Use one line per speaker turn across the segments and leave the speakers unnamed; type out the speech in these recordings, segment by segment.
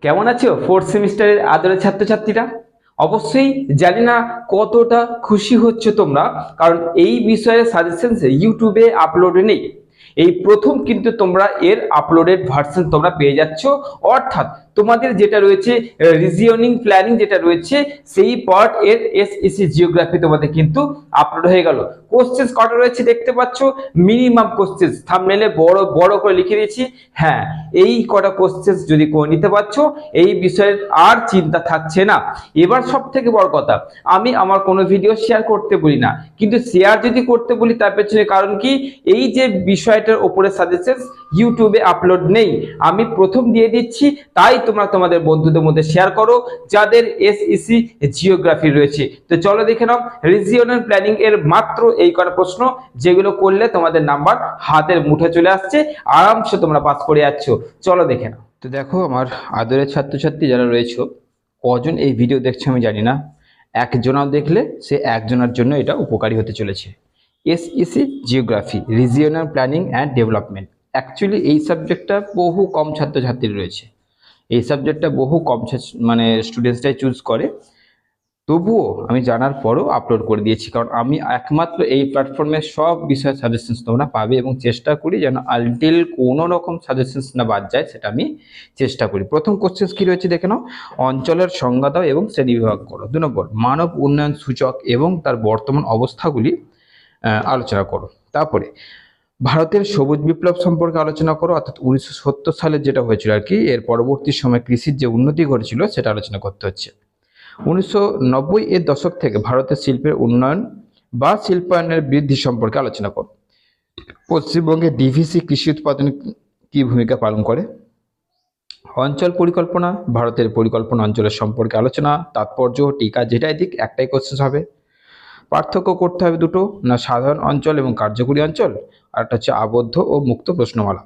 কেমন আছো ফোর্থ সেমিস্টারের আদরের ছাত্রছাত্রীরা? অবশ্যই জানি না কতটা খুশি হচ্ছে তোমরা, কারণ এই বিষয়ে সাজেশন ইউটিউবে আপলোড নেই। এই প্রথম কিন্তু তোমরা এর আপলোডেড ভার্সন তোমরা পেয়ে যাচ্ছ। অর্থাৎ তোমাদের যেটা রয়েছে রিজিওনিং প্ল্যানিং যেটা রয়েছে সেই পার্ট এর এসইসি জিওগ্রাফি তোমাদের কিন্তু আপলোড হয়ে গেল। কোশ্চেন কটা রয়েছে দেখতে পাচ্ছ, মিনিমাম কোশ্চেন থাম্বনেলে বড় বড় করে লিখে দিয়েছি। হ্যাঁ, এই কটা কোশ্চেন যদি করে নিতে পারছো এই বিষয়ের আর চিন্তা থাকছে না। এবার সব থেকে বড় কথা, আমি আমার কোনো ভিডিও শেয়ার করতে বলি না, কিন্তু শেয়ার যদি করতে বলি তার পেছনে কারণ কি, এই যে বিষয়টার উপরে সাজেশন ইউটিউবে আপলোড নেই, আমি প্রথম দিয়ে দিচ্ছি, তাই তোমরা তোমাদের বন্ধুদের মধ্যে শেয়ার করো যাদের এসইসি জিওগ্রাফি রয়েছে। তো চলো দেখে নাও রিজিওনাল প্ল্যানিং এর মাত্র এই কটা প্রশ্ন, যেগুলো করলে তোমাদের নাম্বার হাতের মুঠে চলে আসছে, আরামসে তোমরা পাস করে যাচ্ছ। চলো দেখে নাও। তো দেখো আমার আদরের ছাত্রছাত্রী যারা রয়েছে, কজন এই ভিডিও দেখছে আমি জানি না, একজনাও দেখলে সে একজনের জন্য এটা উপকারী হতে চলেছে। SEC geography, regional planning and development, actually এই সাবজেক্টটা বহু কম ছাত্রছাত্রী রয়েছে, এই সাবজেক্টটা বহু কম মানে স্টুডেন্টসটাই চুজ করে। তবুও আমি জানার পরও আপলোড করে দিয়েছি, কারণ আমি একমাত্র এই প্ল্যাটফর্মে সব বিষয়ের সাজেশনস তোমরা পাবে, এবং চেষ্টা করি যেন আনটিল কোনো রকম সাজেশনস না বাদ যায়, সেটা আমি চেষ্টা করি। প্রথম কোশ্চেন কি রয়েছে দেখে নাও, অঞ্চলের সংজ্ঞা দাও এবং শ্রেণী বিভাগ করো। 2 নম্বর, মানব উন্নয়ন সূচক এবং তার বর্তমান অবস্থাগুলি আলোচনা করো। তারপরে ভারতের সবুজ বিপ্লব সম্পর্কে আলোচনা করো, অর্থাৎ 1970 সালে যেটা হয়েছিল আর কি, এর পরবর্তী সময় কৃষির যে উন্নতি ঘটেছিল সেটা আলোচনা করতে হচ্ছে। 1990 এর দশক থেকে ভারতের শিল্পের উন্নয়ন বা শিল্পায়নের বৃদ্ধি সম্পর্কে আলোচনা করো। পশ্চিমবঙ্গে ডিভিসি কৃষি উৎপাদনে কি ভূমিকা পালন করে। অঞ্চল পরিকল্পনা, ভারতের পরিকল্পনা অঞ্চলের সম্পর্কে আলোচনা, তাৎপর্য, টিকা, যেটাই দিক একটাই কোশ্চেন হবে। পার্থক্য করতে হবে দুটো, না সাধারণ অঞ্চল এবং কার্যকরী অঞ্চল, আর একটা হচ্ছে আবদ্ধ ও মুক্ত প্রশ্নমালা।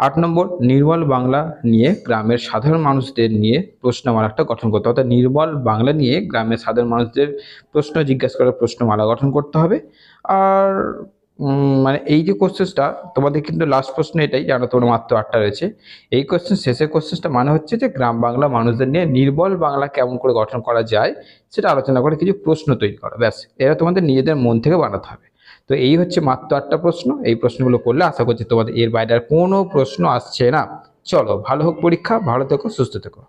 8 নম্বর, নির্মল বাংলা নিয়ে গ্রামের সাধারণ মানুষদের নিয়ে প্রশ্নমালা একটা গঠন করতে হবে, অর্থাৎ নির্মল বাংলা নিয়ে গ্রামের সাধারণ মানুষদের প্রশ্ন জিজ্ঞাসা করার প্রশ্নমালা গঠন করতে হবে। আর মানে এই যে কোশ্চেনটা তোমাদের কিন্তু লাস্ট প্রশ্ন এটাই, জানো তোমরা মাত্র 8টা রয়েছে। এই কোশ্চেন শেষের কোশ্চেনটা মানে হচ্ছে যে গ্রাম বাংলা মানুষদের নিয়ে নির্মল বাংলা কেমন করে গঠন করা যায় সেটা আলোচনা করে কিছু প্রশ্ন তৈরি করা, ব্যাস। এরা তোমাদের নিজেদের মন থেকে বানাতে হবে। তো এই হচ্ছে মাত্র 8টা প্রশ্ন, এই প্রশ্নগুলো করলে আশা করছি তোমাদের এর বাইরে আর কোনো প্রশ্ন আসছে না। চলো, ভালো হোক পরীক্ষা, ভালো থেকো, সুস্থ থেকো।